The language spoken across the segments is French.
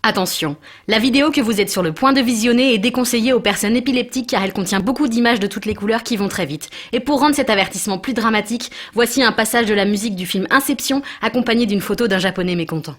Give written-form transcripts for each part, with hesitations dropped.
Attention, la vidéo que vous êtes sur le point de visionner est déconseillée aux personnes épileptiques car elle contient beaucoup d'images de toutes les couleurs qui vont très vite. Et pour rendre cet avertissement plus dramatique, voici un passage de la musique du film Inception accompagné d'une photo d'un japonais mécontent.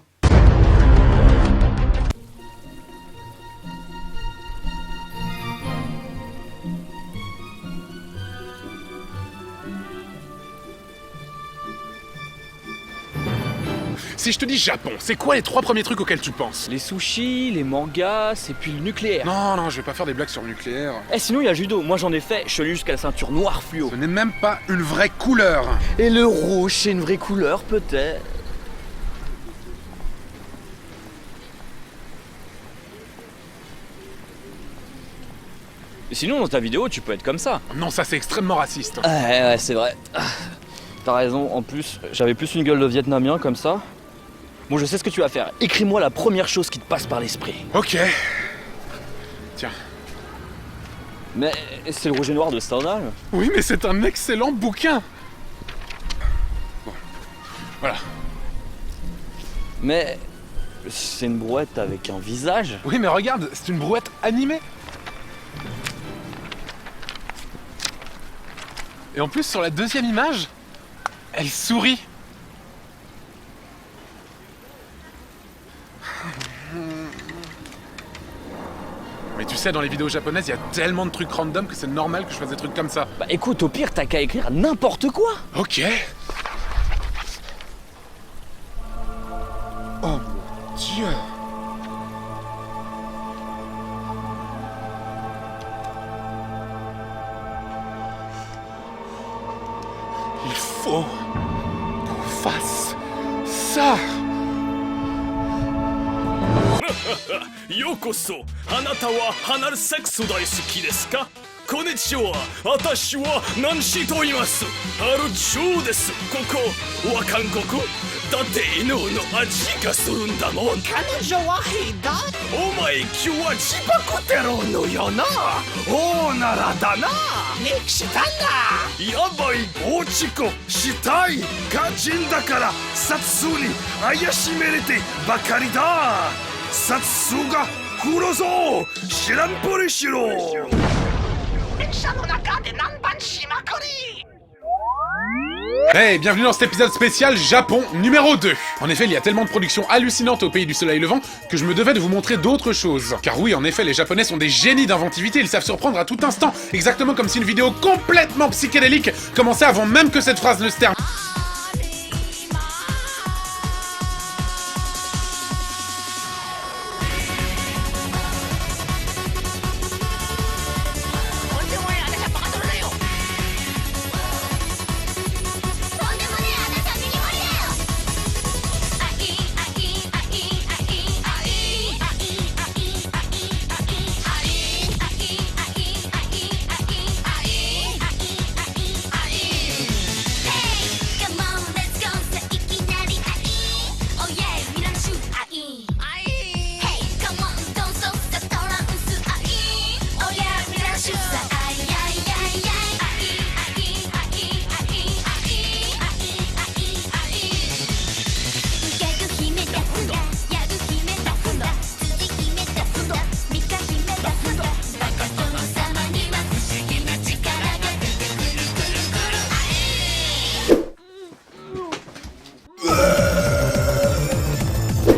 Si je te dis Japon, c'est quoi les 3 premiers trucs auxquels tu penses? Les sushis, les mangas, et puis le nucléaire. Non, je vais pas faire des blagues sur le nucléaire. Sinon il y a le judo, moi j'en ai fait, je suis allé jusqu'à la ceinture noire fluo. Ce n'est même pas une vraie couleur. Et le rouge, c'est une vraie couleur peut-être. Et sinon dans ta vidéo tu peux être comme ça. Non, ça c'est extrêmement raciste. Ouais, c'est vrai. T'as raison, en plus, j'avais plus une gueule de vietnamien comme ça. Bon, je sais ce que tu vas faire. Écris-moi la première chose qui te passe par l'esprit. Ok. Tiens. Mais c'est le rouge et noir de Stendhal. Oui, mais c'est un excellent bouquin. Bon. Voilà. Mais c'est une brouette avec un visage. Oui, mais regarde, c'est une brouette animée. Et en plus, sur la deuxième image, elle sourit. Mais tu sais, dans les vidéos japonaises, il y a tellement de trucs random que c'est normal que je fasse des trucs comme ça. Bah écoute, au pire, t'as qu'à écrire n'importe quoi. Ok. Oh mon Dieu. Il faut qu'on fasse ça. ようこそあなたは離るセックス大好きですかこんにちは私はナンシーと言いますあるジョーですここは韓国だって犬の味がするんだもん彼女はひどいお前今日は自爆テロのよなおならだな憎したんだやばい大事故したい肝心だから殺数に怪しめれてばかりだ殺数が来るぞ知らんぷりしろ電車の中で何番しまくり Hey, bienvenue dans cet épisode spécial Japon numéro 2. En effet, il y a tellement de productions hallucinantes au pays du soleil levant que je me devais de vous montrer d'autres choses. Car oui, en effet, les Japonais sont des génies d'inventivité, ils savent surprendre à tout instant, exactement comme si une vidéo complètement psychédélique commençait avant même que cette phrase ne se termine.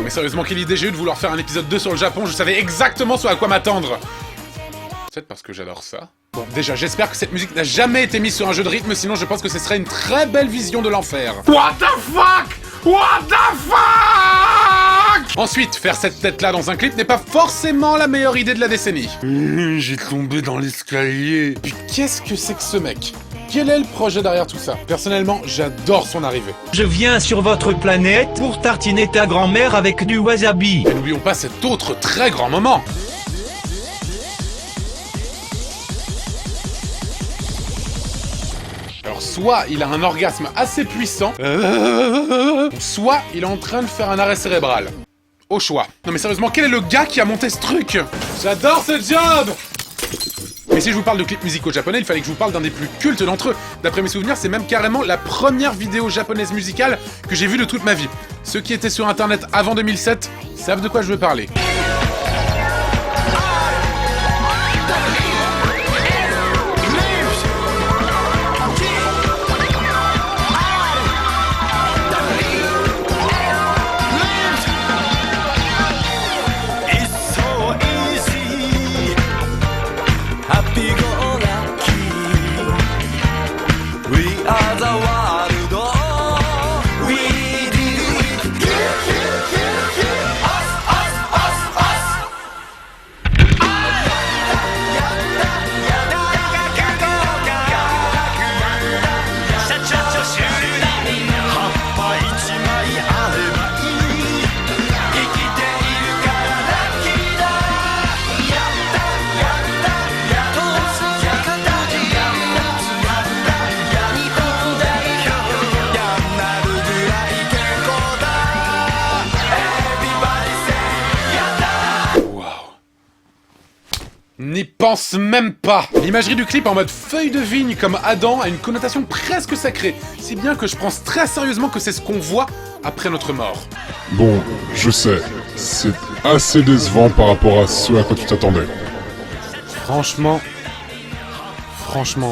Mais sérieusement, quelle idée j'ai eu de vouloir faire un épisode 2 sur le Japon, je savais exactement ce à quoi m'attendre. C'est parce que j'adore ça. Bon, déjà, j'espère que cette musique n'a jamais été mise sur un jeu de rythme, sinon je pense que ce serait une très belle vision de l'enfer. What the fuck? What the fuck? Ensuite, faire cette tête-là dans un clip n'est pas forcément la meilleure idée de la décennie. J'ai tombé dans l'escalier. Puis qu'est-ce que c'est que ce mec? Quel est le projet derrière tout ça? Personnellement, j'adore son arrivée. Je viens sur votre planète pour tartiner ta grand-mère avec du wasabi. Et n'oublions pas cet autre très grand moment. Alors soit il a un orgasme assez puissant, ou soit il est en train de faire un arrêt cérébral. Au choix. Non mais sérieusement, quel est le gars qui a monté ce truc? J'adore ce job! Mais si je vous parle de clips musicaux japonais, il fallait que je vous parle d'un des plus cultes d'entre eux. D'après mes souvenirs, c'est même carrément la première vidéo japonaise musicale que j'ai vue de toute ma vie. Ceux qui étaient sur internet avant 2007 savent de quoi je veux parler. N'y pense même pas. L'imagerie du clip en mode feuille de vigne comme Adam a une connotation presque sacrée, si bien que je pense très sérieusement que c'est ce qu'on voit après notre mort. Bon, je sais, c'est assez décevant par rapport à ce à quoi tu t'attendais. Franchement,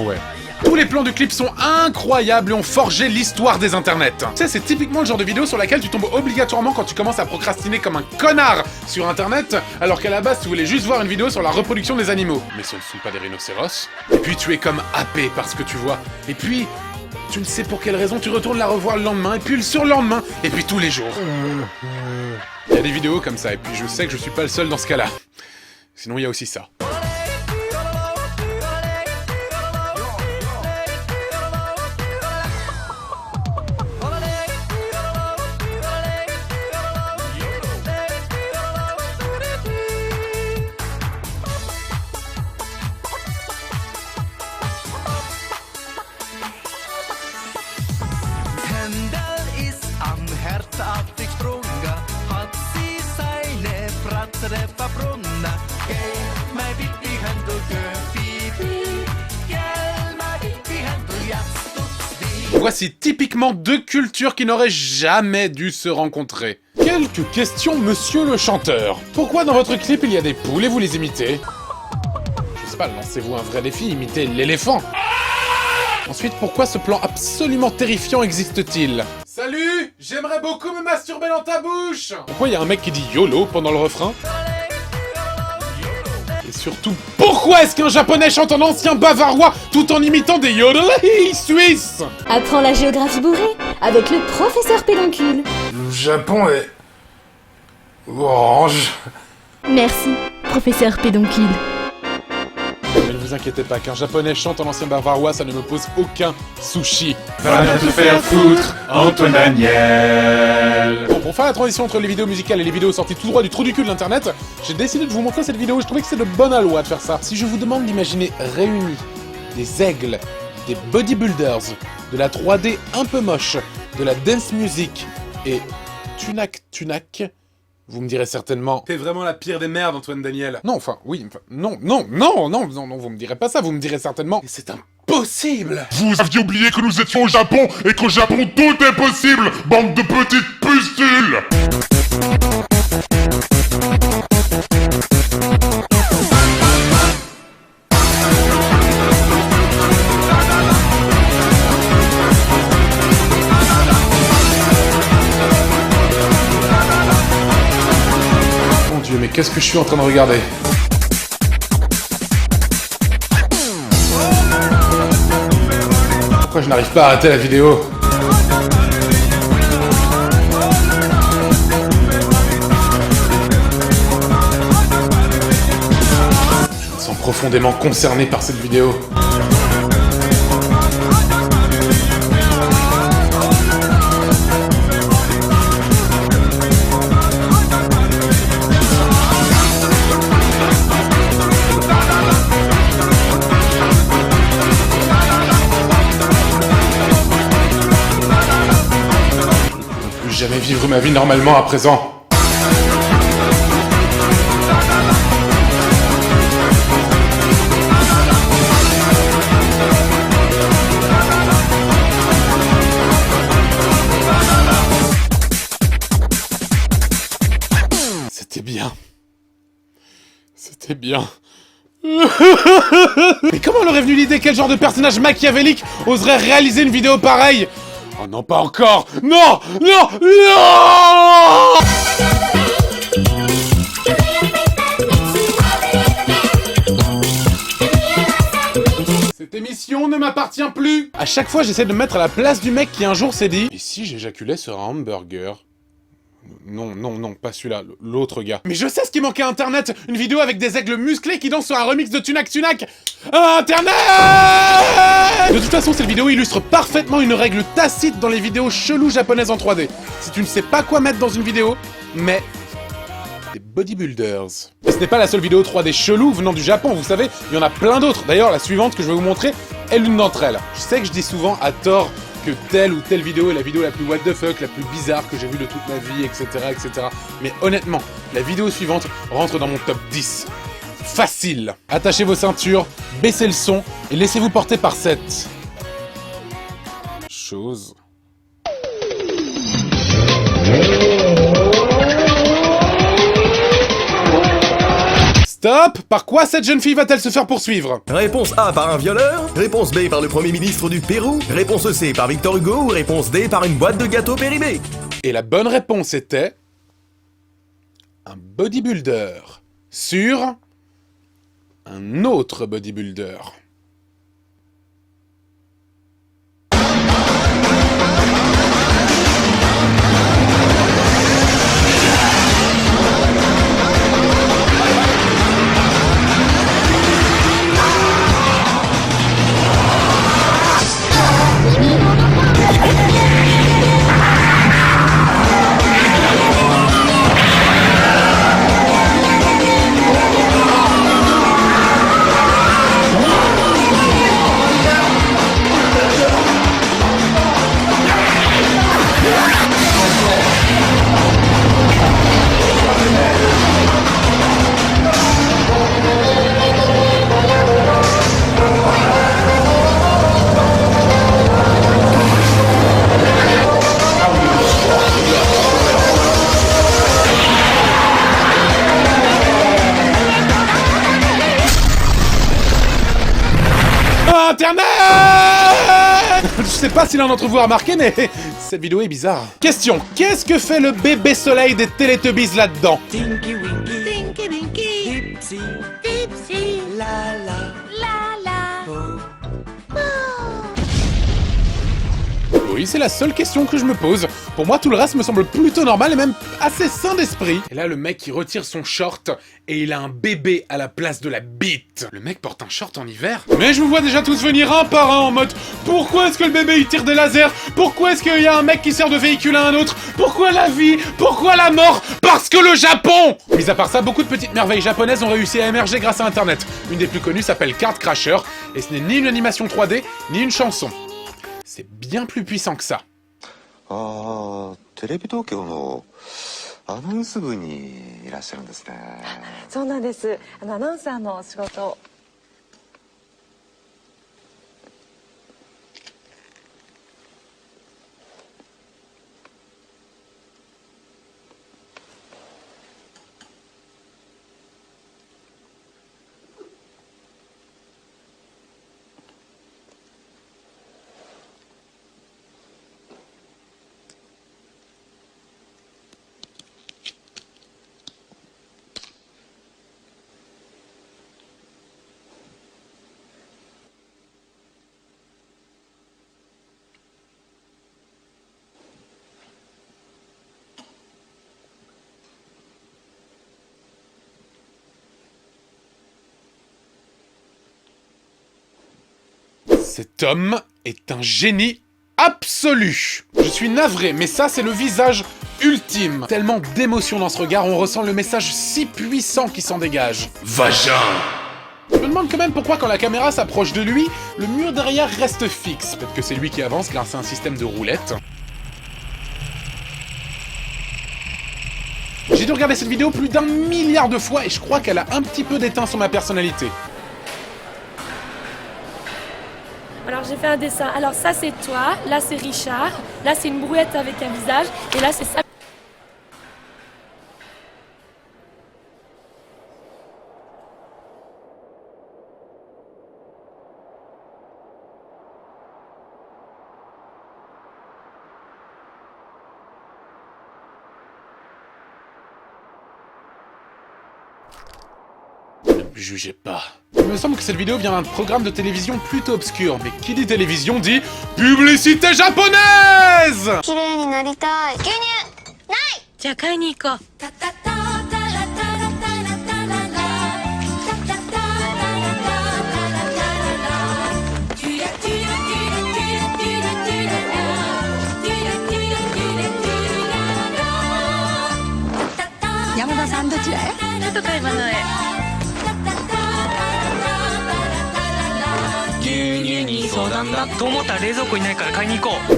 ouais. Tous les plans du clip sont incroyables et ont forgé l'histoire des internets. Tu sais, c'est typiquement le genre de vidéo sur laquelle tu tombes obligatoirement quand tu commences à procrastiner comme un connard sur internet, alors qu'à la base tu voulais juste voir une vidéo sur la reproduction des animaux. Mais ce ne sont pas des rhinocéros. Et puis tu es comme happé par ce que tu vois. Et puis, tu ne sais pour quelle raison, tu retournes la revoir le lendemain, et puis le surlendemain, et puis tous les jours. Il y a des vidéos comme ça, et puis je sais que je suis pas le seul dans ce cas-là. Sinon il y a aussi ça. Voici typiquement deux cultures qui n'auraient jamais dû se rencontrer. Quelques questions, monsieur le chanteur. Pourquoi dans votre clip il y a des poules et vous les imitez? Je sais pas, lancez-vous un vrai défi, imitez l'éléphant. Ensuite, pourquoi ce plan absolument terrifiant existe-t-il? Salut! J'aimerais beaucoup me masturber dans ta bouche! Pourquoi il y a un mec qui dit YOLO pendant le refrain? Et surtout, pourquoi est-ce qu'un japonais chante en ancien bavarois tout en imitant des yodelais suisses? Apprends la géographie bourrée avec le professeur Pédoncule. Le Japon est... orange. Merci, professeur Pédoncule. Mais ne vous inquiétez pas, qu'un japonais chante en ancien bavarois, ça ne me pose aucun sushi. Va bien te faire foutre, Antoine Daniel. Bon, pour faire la transition entre les vidéos musicales et les vidéos sorties tout droit du trou du cul de l'internet, j'ai décidé de vous montrer cette vidéo, je trouvais que c'est de bonne aloi de faire ça. Si je vous demande d'imaginer réunis des aigles, des bodybuilders, de la 3D un peu moche, de la dance music et tunac, vous me direz certainement... T'es vraiment la pire des merdes, Antoine Daniel. Non, enfin, oui, enfin, non, vous me direz pas ça, vous me direz certainement... Mais c'est impossible. Vous aviez oublié que nous étions au Japon et qu'au Japon tout est possible, bande de petites pustules! Mais qu'est-ce que je suis en train de regarder? Pourquoi je n'arrive pas à arrêter la vidéo? Je me sens profondément concerné par cette vidéo. Jamais vivre ma vie normalement à présent. C'était bien. C'était bien. Mais comment leur est venue l'idée? Quel genre de personnage machiavélique oserait réaliser une vidéo pareille? Oh non, pas encore! Non! Non! Non! Cette émission ne m'appartient plus! À chaque fois, j'essaie de me mettre à la place du mec qui un jour s'est dit... Et si j'éjaculais sur un hamburger? Non, pas celui-là, l'autre gars. Mais je sais ce qui manquait à Internet! Une vidéo avec des aigles musclés qui dansent sur un remix de Tunac! Internet! De toute façon, cette vidéo illustre parfaitement une règle tacite dans les vidéos cheloues japonaises en 3D. Si tu ne sais pas quoi mettre dans une vidéo, mets des bodybuilders. Et ce n'est pas la seule vidéo 3D chelou venant du Japon, vous savez, il y en a plein d'autres. D'ailleurs, la suivante que je vais vous montrer est l'une d'entre elles. Je sais que je dis souvent à tort que telle ou telle vidéo est la vidéo la plus what the fuck, la plus bizarre que j'ai vue de toute ma vie, etc., etc. Mais honnêtement, la vidéo suivante rentre dans mon top 10. facile. Attachez vos ceintures, baissez le son et laissez-vous porter par cette... chose. Stop! Par quoi cette jeune fille va-t-elle se faire poursuivre? Réponse A par un violeur, réponse B par le premier ministre du Pérou, réponse C par Victor Hugo ou réponse D par une boîte de gâteaux périmés. Et la bonne réponse était... un bodybuilder. Sur... un autre bodybuilder. Internet! Je sais pas si l'un d'entre vous a remarqué, mais cette vidéo est bizarre. Question, qu'est-ce que fait le bébé soleil des Teletubbies là-dedans? Tinky Winky, Tinky Winky, Dipsy, Dipsy, la la, la la, oh. Oui, c'est la seule question que je me pose. Pour moi, tout le reste me semble plutôt normal et même assez sain d'esprit. Et là, le mec, il retire son short et il a un bébé à la place de la bite. Le mec porte un short en hiver. Mais je vous vois déjà tous venir un par un en mode pourquoi est-ce que le bébé il tire des lasers? Pourquoi est-ce qu'il y a un mec qui sert de véhicule à un autre? Pourquoi la vie? Pourquoi la mort? Parce que le Japon! Mis à part ça, beaucoup de petites merveilles japonaises ont réussi à émerger grâce à Internet. Une des plus connues s'appelle Card Crasher et ce n'est ni une animation 3D ni une chanson. C'est bien plus puissant que ça. テレビ東京のアナウンス部にいらっしゃるんですね。そうなんです。アナウンサーの仕事を。Cet homme est un génie absolu. Je suis navré, mais ça c'est le visage ultime. Tellement d'émotion dans ce regard, on ressent le message si puissant qui s'en dégage. Vagin! Je me demande quand même pourquoi quand la caméra s'approche de lui, le mur derrière reste fixe. Peut-être que c'est lui qui avance grâce à un système de roulettes. J'ai dû regarder cette vidéo plus d'1 milliard de fois et je crois qu'elle a un petit peu déteint sur ma personnalité. Alors j'ai fait un dessin. Alors ça c'est toi, là c'est Richard, là c'est une brouette avec un visage, et là c'est ça. Ne jugez pas. Il me semble que cette vidéo vient d'un programme de télévision plutôt obscur, mais qui dit télévision dit publicité japonaise!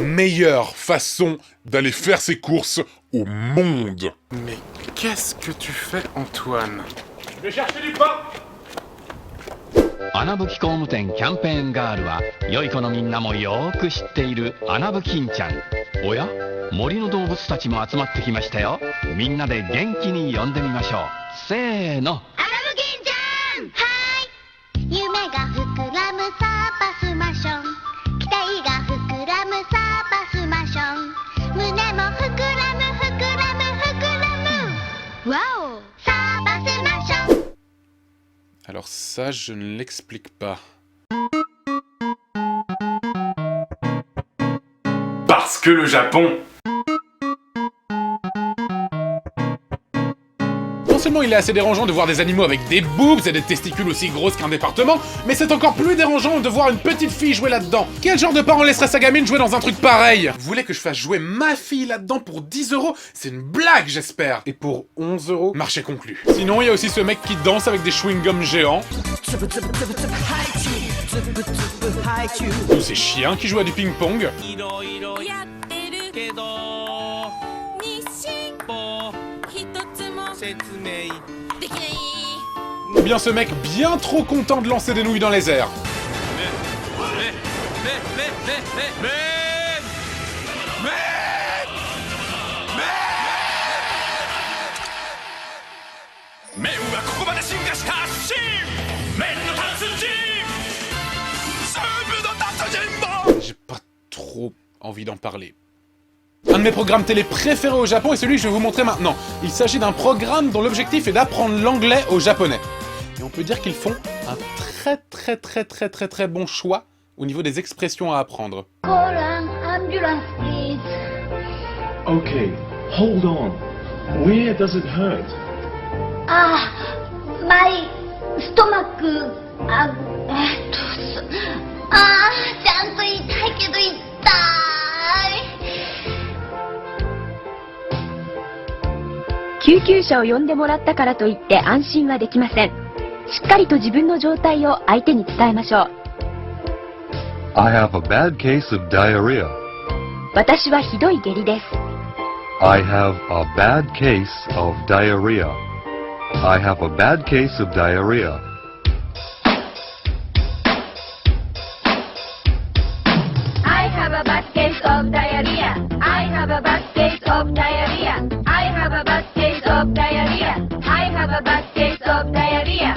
Meilleure façon d'aller faire ses courses au monde. Mais qu'est-ce que tu fais, Antoine? Je vais chercher du pain! 穴吹き工務店キャンペーンガールは良い子のみんなもよーく知っている穴吹きんちゃん。おや、森の動物たちも集まってきましたよ。みんなで元気に呼んでみましょう。せーの。穴吹きんちゃん、はい。夢が膨らむサーバスマション、期待が膨らむサーバスマション、胸も膨らむ膨らむ膨らむ、わお、サーバスマション。Alors ça, je ne l'explique pas. Parce que le Japon... Non seulement il est assez dérangeant de voir des animaux avec des boobs et des testicules aussi grosses qu'un département, mais c'est encore plus dérangeant de voir une petite fille jouer là-dedans. Quel genre de parent laisserait sa gamine jouer dans un truc pareil? Vous voulez que je fasse jouer ma fille là-dedans pour 10 €? C'est une blague, j'espère. Et pour 11 €, marché conclu. Sinon, il y a aussi ce mec qui danse avec des chewing-gums géants. Ou ces chiens qui jouent à du ping-pong. Ou bien ce mec bien trop content de lancer des nouilles dans les airs. J'ai pas trop envie d'en parler. Un de mes programmes télé préférés au Japon est celui que je vais vous montrer maintenant. Il s'agit d'un programme dont l'objectif est d'apprendre l'anglais aux Japonais. Et on peut dire qu'ils font un très bon choix au niveau des expressions à apprendre. Call an ambulance, please. Okay, hold on. Where does it hurt? Ah, my stomach. ちゃんと痛いけど痛い。救急車を呼んでもらったからといって安心はできません。しっかりと自分の状態を相手に伝えましょう。I have a bad case of diarrhea. 私はひどい下痢です。I have a bad case of diarrhea. I have a bad case of diarrhea. I have a bad case of diarrhea. I have a bad case of diarrhea. I have a bad case of diarrhea. I have a bad case of diarrhea.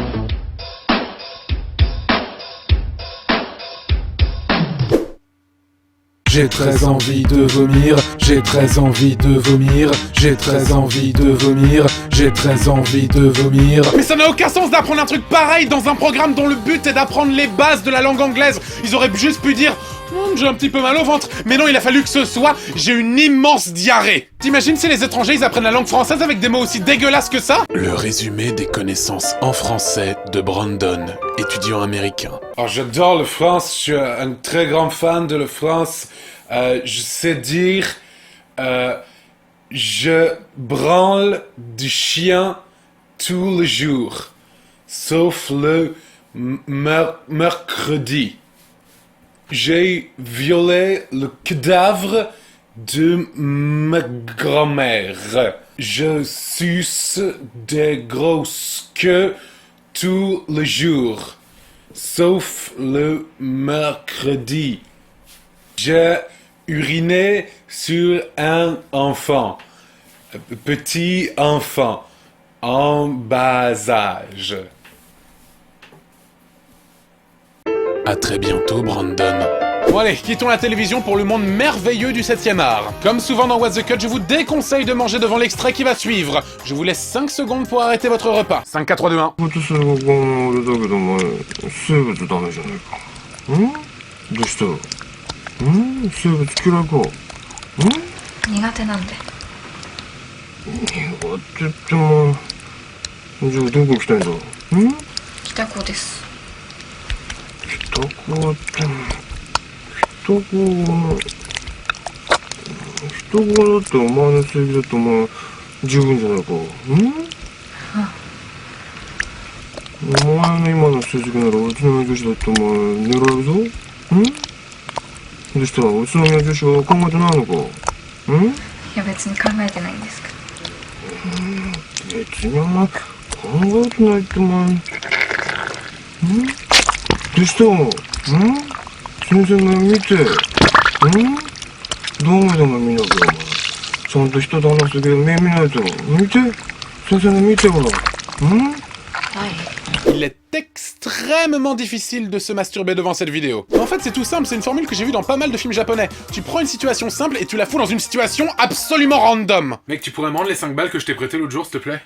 J'ai très envie de vomir, j'ai très envie de vomir, j'ai très envie de vomir, j'ai très envie de vomir. Mais ça n'a aucun sens d'apprendre un truc pareil dans un programme dont le but est d'apprendre les bases de la langue anglaise. Ils auraient juste pu dire j'ai un petit peu mal au ventre. Mais non, il a fallu que ce soit j'ai une immense diarrhée. T'imagines si les étrangers ils apprennent la langue française avec des mots aussi dégueulasses que ça? Le résumé des connaissances en français de Brandon, étudiant américain. Alors j'adore la France, je suis un très grand fan de la France. Je sais dire je branle du chien tous les jours, sauf le mercredi. J'ai violé le cadavre de ma grand-mère. Je suce des grosses queues tous les jours, sauf le mercredi. J'ai uriné sur un enfant, petit enfant, en bas âge. À très bientôt, Brandon. Bon allez, quittons la télévision pour le monde merveilleux du 7e art. Comme souvent dans What's the Cut, je vous déconseille de manger devant l'extrait qui va suivre. Je vous laisse 5 secondes pour arrêter votre repas. 5, 4, 3, 2, 1. どうしたん？先生が見て。ダメダメ見なきゃお前。ちゃんと人と話す時は目見ないと。見て。先生が見てほら。Il est extrêmement difficile de se masturber devant cette vidéo. En fait, c'est tout simple, c'est une formule que j'ai vue dans pas mal de films japonais. Tu prends une situation simple et tu la fous dans une situation absolument random. Mec, tu pourrais me rendre les 5 balles que je t'ai prêtées l'autre jour, s'il te plaît?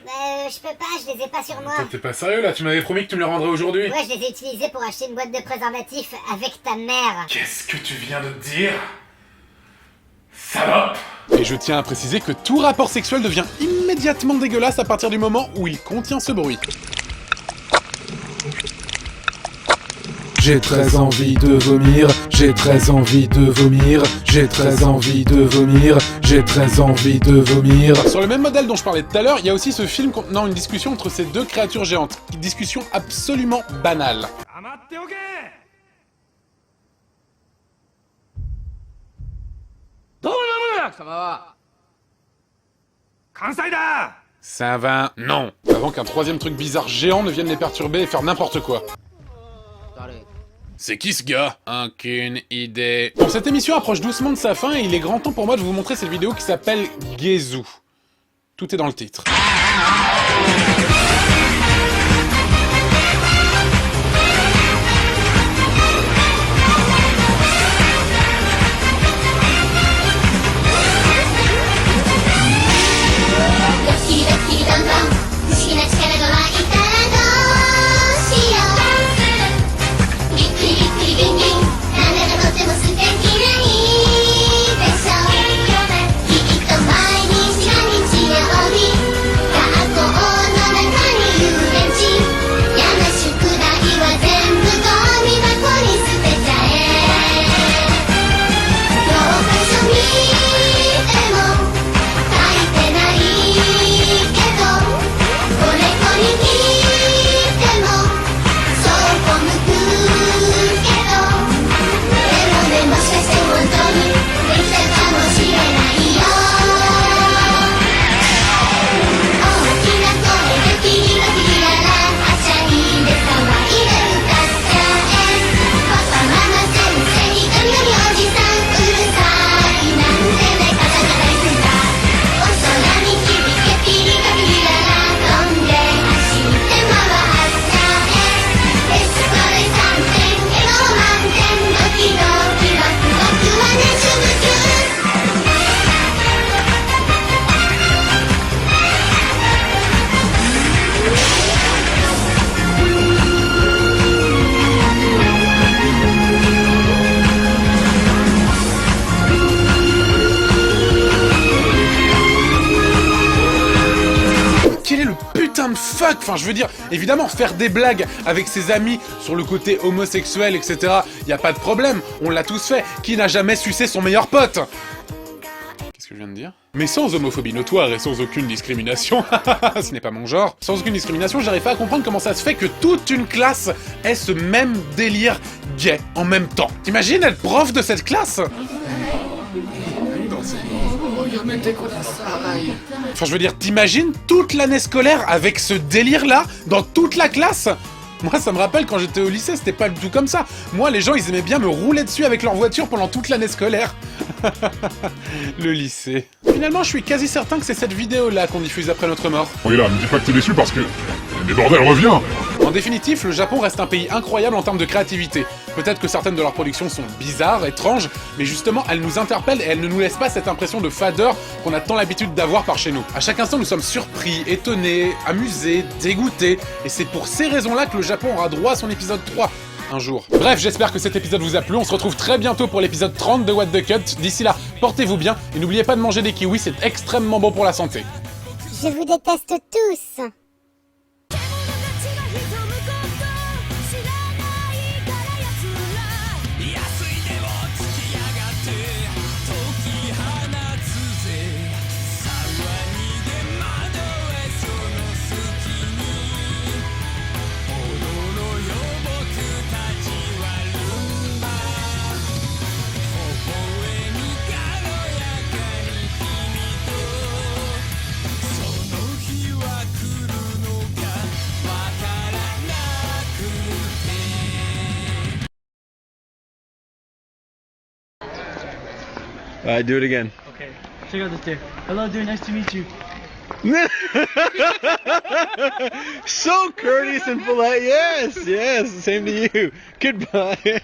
Je peux pas, je les ai pas sur moi. T'es pas sérieux là? Tu m'avais promis que tu me les rendrais aujourd'hui. Ouais, je les ai utilisés pour acheter une boîte de préservatifs avec ta mère. Qu'est-ce que tu viens de dire? Salope! Et je tiens à préciser que tout rapport sexuel devient immédiatement dégueulasse à partir du moment où il contient ce bruit. J'ai très envie de vomir, j'ai très envie de vomir, j'ai très envie de vomir, j'ai très envie de vomir. Sur le même modèle dont je parlais tout à l'heure, il y a aussi ce film contenant une discussion entre ces deux créatures géantes. Une discussion absolument banale. Ça va, non. Avant qu'un troisième truc bizarre géant ne vienne les perturber et faire n'importe quoi. C'est qui ce gars? Aucune idée. Bon, cette émission approche doucement de sa fin et il est grand temps pour moi de vous montrer cette vidéo qui s'appelle Gezu. Tout est dans le titre. Fuck, enfin je veux dire, évidemment, faire des blagues avec ses amis sur le côté homosexuel, etc., y a pas de problème, on l'a tous fait. Qui n'a jamais sucé son meilleur pote? Qu'est-ce que je viens de dire? Mais sans homophobie notoire et sans aucune discrimination, ce n'est pas mon genre, sans aucune discrimination, j'arrive pas à comprendre comment ça se fait que toute une classe ait ce même délire gay en même temps. T'imagines être prof de cette classe? Enfin, je veux dire, t'imagines toute l'année scolaire avec ce délire-là dans toute la classe? Moi, ça me rappelle quand j'étais au lycée, c'était pas du tout comme ça. Moi, les gens, ils aimaient bien me rouler dessus avec leur voiture pendant toute l'année scolaire. Le lycée. Finalement, je suis quasi certain que c'est cette vidéo-là qu'on diffuse après notre mort. Oui, là, me dis pas que t'es déçu parce que... Mais bordel, reviens! En définitif, le Japon reste un pays incroyable en termes de créativité. Peut-être que certaines de leurs productions sont bizarres, étranges, mais justement, elles nous interpellent et elles ne nous laissent pas cette impression de fadeur qu'on a tant l'habitude d'avoir par chez nous. À chaque instant, nous sommes surpris, étonnés, amusés, dégoûtés, et c'est pour ces raisons-là que le Japon aura droit à son épisode 3. Un jour. Bref, j'espère que cet épisode vous a plu, on se retrouve très bientôt pour l'épisode 30 de What the Cut. D'ici là, portez-vous bien, et n'oubliez pas de manger des kiwis, c'est extrêmement bon pour la santé. Je vous déteste tous.「その日は来る」Alright, do it again. Okay. Check out this there. Hello, dear. Nice to meet you. So courteous and polite. Yes, yes. Same to you. Goodbye.